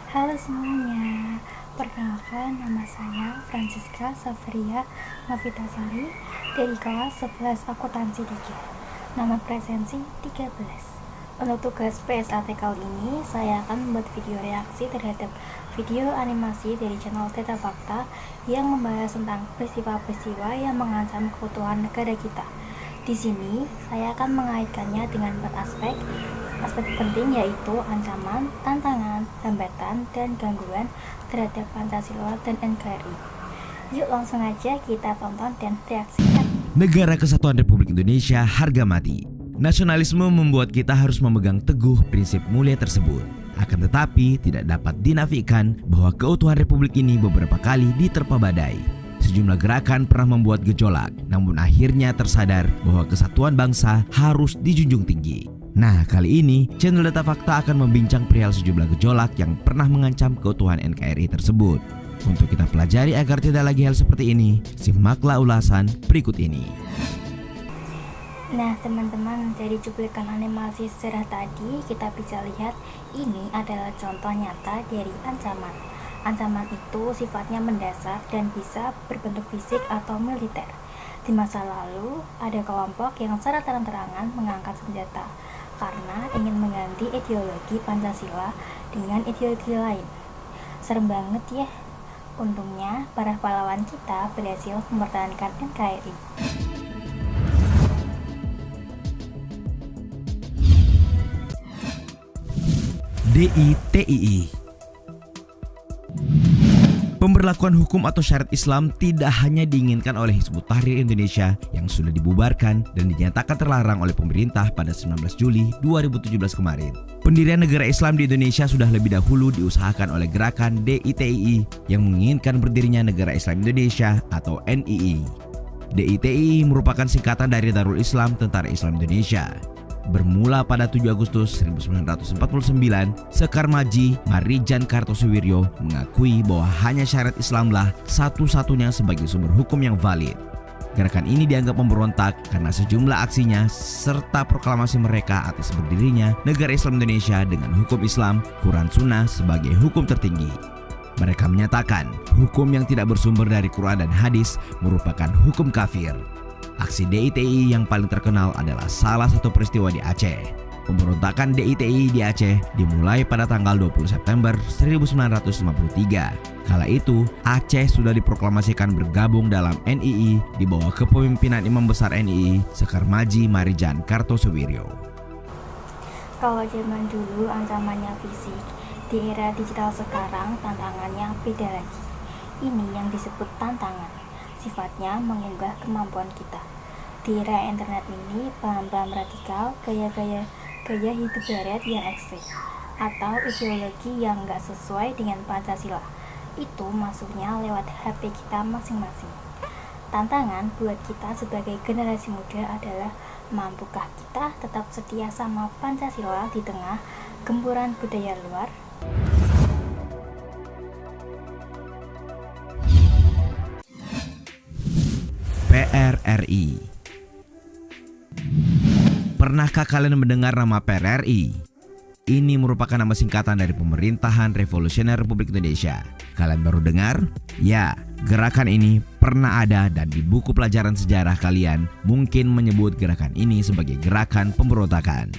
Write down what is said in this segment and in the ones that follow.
Halo semuanya, perkenalkan nama saya Francisca Saveria Novitasari dari kelas 11 Akuntansi 3, nama presensi 13. Untuk tugas PSAT kali ini, saya akan membuat video reaksi terhadap video animasi dari channel Data Fakta yang membahas tentang peristiwa-peristiwa yang mengancam keutuhan negara kita. Di sini, saya akan mengaitkannya dengan 4 aspek penting, yaitu ancaman, tantangan, hambatan, dan gangguan terhadap Pancasila dan NKRI. Yuk langsung aja kita tonton dan reaksikan. Negara Kesatuan Republik Indonesia harga mati. Nasionalisme membuat kita harus memegang teguh prinsip mulia tersebut. Akan tetapi tidak dapat dinafikan bahwa keutuhan republik ini beberapa kali diterpa badai. Sejumlah gerakan pernah membuat gejolak, namun akhirnya tersadar bahwa kesatuan bangsa harus dijunjung tinggi. Nah, kali ini channel Data Fakta akan membincang perihal sejumlah gejolak yang pernah mengancam keutuhan NKRI tersebut. Untuk kita pelajari agar tidak lagi hal seperti ini, simaklah ulasan berikut ini. Nah teman-teman, dari cuplikan animasi sejarah tadi kita bisa lihat ini adalah contoh nyata dari ancaman. Ancaman itu sifatnya mendasar dan bisa berbentuk fisik atau militer. Di masa lalu, ada kelompok yang secara terang-terangan mengangkat senjata karena ingin mengganti ideologi Pancasila dengan ideologi lain. Serem banget ya. Untungnya, para pahlawan kita berhasil mempertahankan NKRI. DITII. Pemberlakuan hukum atau syariat Islam tidak hanya diinginkan oleh Hizbut Tahrir Indonesia yang sudah dibubarkan dan dinyatakan terlarang oleh pemerintah pada 19 Juli 2017 kemarin. Pendirian negara Islam di Indonesia sudah lebih dahulu diusahakan oleh gerakan DITII yang menginginkan berdirinya Negara Islam Indonesia atau NII. DITII merupakan singkatan dari Darul Islam Tentara Islam Indonesia. Bermula pada 7 Agustus 1949, Sekar Maji Marijan Kartosuwiryo mengakui bahwa hanya syariat Islamlah satu-satunya sebagai sumber hukum yang valid. Gerakan ini dianggap memberontak karena sejumlah aksinya serta proklamasi mereka atas berdirinya Negara Islam Indonesia dengan hukum Islam, Quran Sunnah sebagai hukum tertinggi. Mereka menyatakan hukum yang tidak bersumber dari Quran dan hadis merupakan hukum kafir. Aksi DITII yang paling terkenal adalah salah satu peristiwa di Aceh. Pemberontakan DITII di Aceh dimulai pada tanggal 20 September 1953. Kala itu, Aceh sudah diproklamasikan bergabung dalam NII di bawah kepemimpinan Imam Besar NII, Sekar Maji Marijan Kartosuwiryo. Kalau zaman dulu ancamannya fisik, di era digital sekarang tantangannya beda lagi. Ini yang disebut tantangan. Sifatnya mengunggah kemampuan kita. Di era internet ini, paham-paham radikal, gaya hidup barat yang ekstrim, atau ideologi yang nggak sesuai dengan Pancasila, itu masuknya lewat HP kita masing-masing. Tantangan buat kita sebagai generasi muda adalah mampukah kita tetap setia sama Pancasila di tengah gempuran budaya luar? PRRI. Pernahkah kalian mendengar nama PRRI? Ini merupakan nama singkatan dari Pemerintahan Revolusioner Republik Indonesia. Kalian baru dengar? Ya, gerakan ini pernah ada dan di buku pelajaran sejarah kalian mungkin menyebut gerakan ini sebagai gerakan pemberontakan.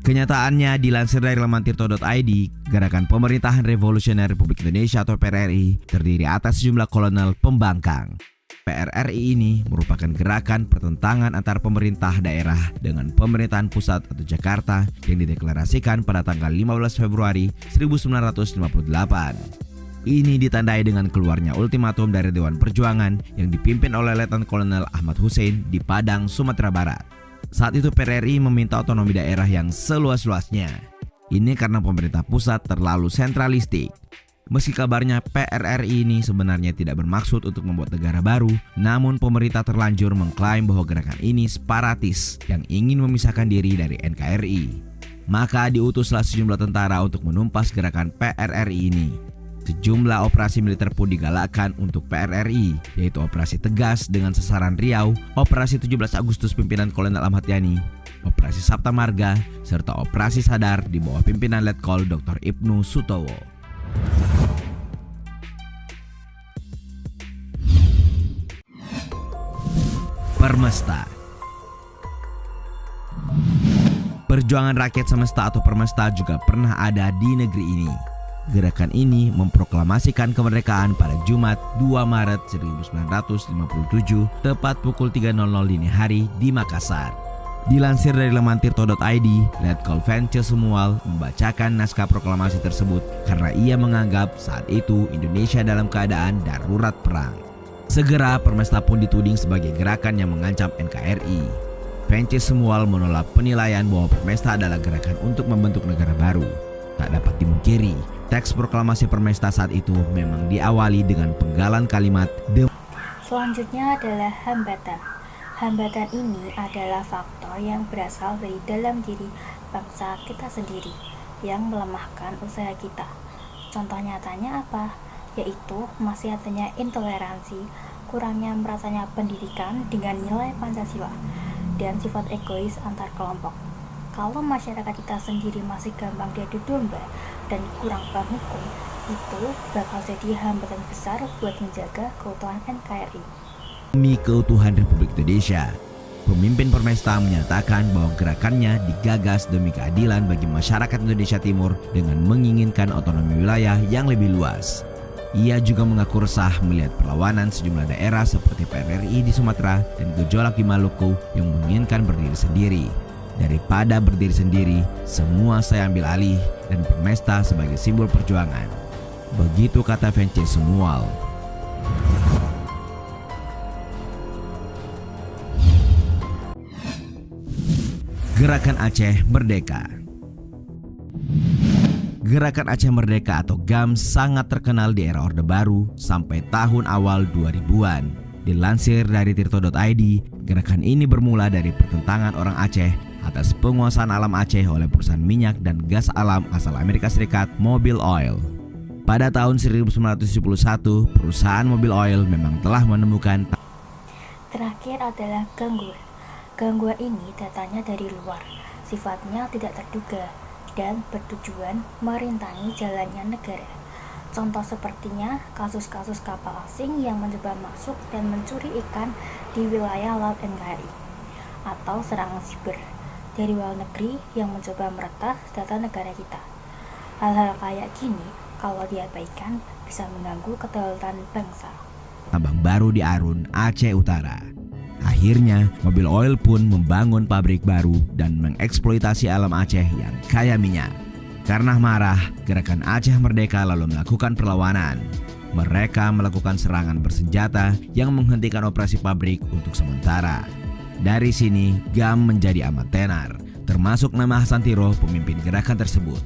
Kenyataannya dilansir dari laman tirto.id, Gerakan Pemerintahan Revolusioner Republik Indonesia atau PRRI terdiri atas sejumlah kolonel pembangkang. PRRI ini merupakan gerakan pertentangan antar pemerintah daerah dengan pemerintahan pusat atau Jakarta yang dideklarasikan pada tanggal 15 Februari 1958. Ini ditandai dengan keluarnya ultimatum dari Dewan Perjuangan yang dipimpin oleh Letnan Kolonel Ahmad Hussein di Padang, Sumatera Barat. Saat itu PRRI meminta otonomi daerah yang seluas-luasnya. Ini karena pemerintah pusat terlalu sentralistik. Meski kabarnya PRRI ini sebenarnya tidak bermaksud untuk membuat negara baru, namun pemerintah terlanjur mengklaim bahwa gerakan ini separatis yang ingin memisahkan diri dari NKRI. Maka diutuslah sejumlah tentara untuk menumpas gerakan PRRI ini. Sejumlah operasi militer pun digalakkan untuk PRRI, yaitu Operasi Tegas dengan sasaran Riau, Operasi 17 Agustus pimpinan Kolonel Ahmad Yani, Operasi Sabta Marga, serta Operasi Sadar di bawah pimpinan Letkol Dr. Ibnu Sutowo. Permesta. Perjuangan rakyat semesta atau Permesta juga pernah ada di negeri ini. Gerakan ini memproklamasikan kemerdekaan pada Jumat 2 Maret 1957 tepat pukul 3.00 dini hari di Makassar. Dilansir dari laman tirto.id, Letkol Vence Sumual membacakan naskah proklamasi tersebut karena ia menganggap saat itu Indonesia dalam keadaan darurat perang. Segera Permesta pun dituding sebagai gerakan yang mengancam NKRI. Vence Sumual menolak penilaian bahwa Permesta adalah gerakan untuk membentuk negara baru. Tak dapat dimungkiri, teks proklamasi Permesta saat itu memang diawali dengan penggalan kalimat Selanjutnya adalah hambatan. Hambatan ini adalah faktor yang berasal dari dalam diri bangsa kita sendiri yang melemahkan usaha kita. Contoh nyatanya apa? Yaitu masih adanya intoleransi, kurangnya meratanya pendidikan dengan nilai Pancasila, dan sifat egois antar kelompok. Kalau masyarakat kita sendiri masih gampang diadu domba dan kurang paham hukum, itu bakal jadi hambatan besar buat menjaga keutuhan NKRI. Demi keutuhan Republik Indonesia, pemimpin Permesta menyatakan bahwa gerakannya digagas demi keadilan bagi masyarakat Indonesia Timur dengan menginginkan otonomi wilayah yang lebih luas. Ia juga mengaku resah melihat perlawanan sejumlah daerah seperti PRRI di Sumatera dan gejolak di Maluku yang menginginkan berdiri sendiri. Daripada berdiri sendiri, semua saya ambil alih dan Permesta sebagai simbol perjuangan. Begitu kata Vence Sumual. Gerakan Aceh Merdeka. Gerakan Aceh Merdeka atau GAM sangat terkenal di era Orde Baru sampai tahun awal 2000-an. Dilansir dari tirto.id, gerakan ini bermula dari pertentangan orang Aceh atas penguasaan alam Aceh oleh perusahaan minyak dan gas alam asal Amerika Serikat, Mobil Oil. Pada tahun 1971, perusahaan Mobil Oil memang telah menemukan. Terakhir adalah gangguan. Gangguan ini datanya dari luar, sifatnya tidak terduga, dan bertujuan merintangi jalannya negara. Contoh sepertinya kasus-kasus kapal asing yang mencoba masuk dan mencuri ikan di wilayah laut NKRI, atau serangan siber dari luar negeri yang mencoba meretas data negara kita. Hal-hal kayak gini kalau diabaikan bisa mengganggu kedaulatan bangsa. Tambang baru di Arun, Aceh Utara. Akhirnya, Mobil Oil pun membangun pabrik baru dan mengeksploitasi alam Aceh yang kaya minyak. Karena marah, gerakan Aceh Merdeka lalu melakukan perlawanan. Mereka melakukan serangan bersenjata yang menghentikan operasi pabrik untuk sementara. Dari sini, GAM menjadi amat tenar, termasuk nama Hasan Tiro, pemimpin gerakan tersebut.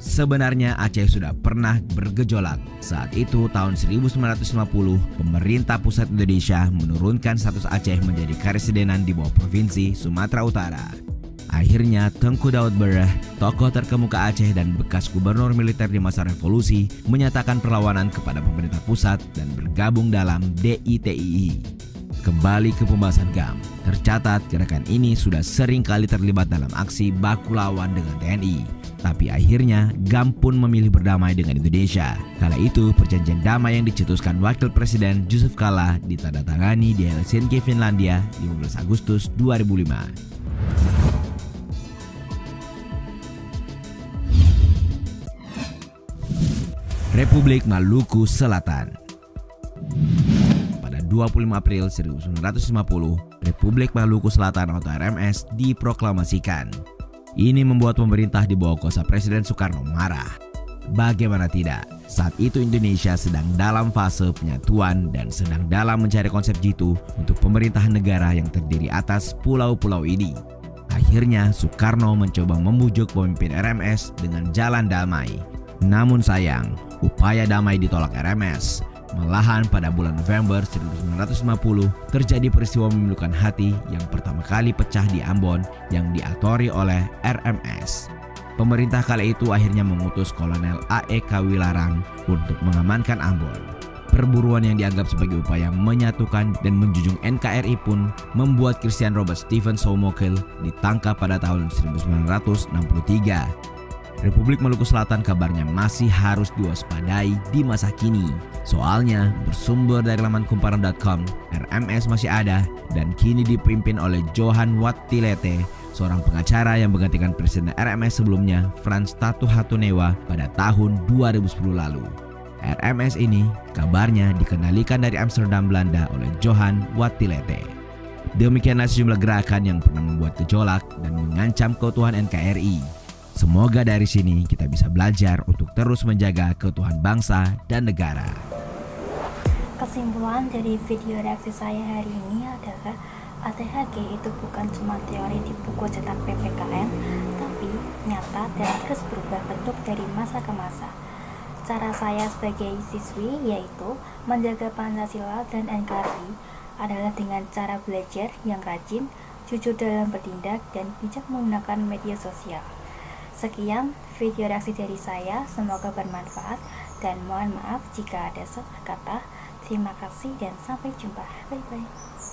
Sebenarnya Aceh sudah pernah bergejolak. Saat itu tahun 1950, pemerintah pusat Indonesia menurunkan status Aceh menjadi karesidenan di bawah Provinsi Sumatera Utara. Akhirnya Tengku Daud Bereh, tokoh terkemuka Aceh dan bekas gubernur militer di masa revolusi, menyatakan perlawanan kepada pemerintah pusat dan bergabung dalam DITII. Kembali ke pembahasan GAM, tercatat gerakan ini sudah sering kali terlibat dalam aksi baku lawan dengan TNI. Tapi akhirnya GAM pun memilih berdamai dengan Indonesia. Kala itu perjanjian damai yang dicetuskan Wakil Presiden Yusuf Kala ditandatangani di Helsinki, Finlandia 15 Agustus 2005. Republik Maluku Selatan. Pada 25 April 1950, Republik Maluku Selatan atau RMS diproklamasikan. Ini membuat pemerintah di bawah kuasa Presiden Soekarno marah. Bagaimana tidak, saat itu Indonesia sedang dalam fase penyatuan dan sedang dalam mencari konsep jitu untuk pemerintahan negara yang terdiri atas pulau-pulau ini. Akhirnya Soekarno mencoba membujuk pemimpin RMS dengan jalan damai. Namun sayang, upaya damai ditolak RMS. Malahan pada bulan November 1950 terjadi peristiwa memilukan hati yang pertama kali pecah di Ambon yang diatori oleh RMS. Pemerintah kala itu akhirnya mengutus Kolonel A.E.K. Wilarang untuk mengamankan Ambon. Perburuan yang dianggap sebagai upaya menyatukan dan menjunjung NKRI pun membuat Christian Robert Stephen Somokel ditangkap pada tahun 1963. Republik Maluku Selatan kabarnya masih harus diwaspadai di masa kini. Soalnya, bersumber dari laman kumparan.com, RMS masih ada dan kini dipimpin oleh Johan Wattilete, seorang pengacara yang menggantikan Presiden RMS sebelumnya, Frans Tatu Hatunewa, pada tahun 2010 lalu. RMS ini kabarnya dikendalikan dari Amsterdam, Belanda oleh Johan Wattilete. Demikianlah sejumlah gerakan yang pernah membuat gejolak dan mengancam keutuhan NKRI. Semoga dari sini kita bisa belajar untuk terus menjaga keutuhan bangsa dan negara. Kesimpulan dari video reaksi saya hari ini adalah ATHG itu bukan cuma teori di buku cetak PPKN, tapi nyata dan terus berubah bentuk dari masa ke masa. Cara saya sebagai siswi yaitu menjaga Pancasila dan NKRI adalah dengan cara belajar yang rajin, jujur dalam bertindak, dan bijak menggunakan media sosial. Sekian video reaksi dari saya, semoga bermanfaat dan mohon maaf jika ada salah kata. Terima kasih dan sampai jumpa. Bye bye.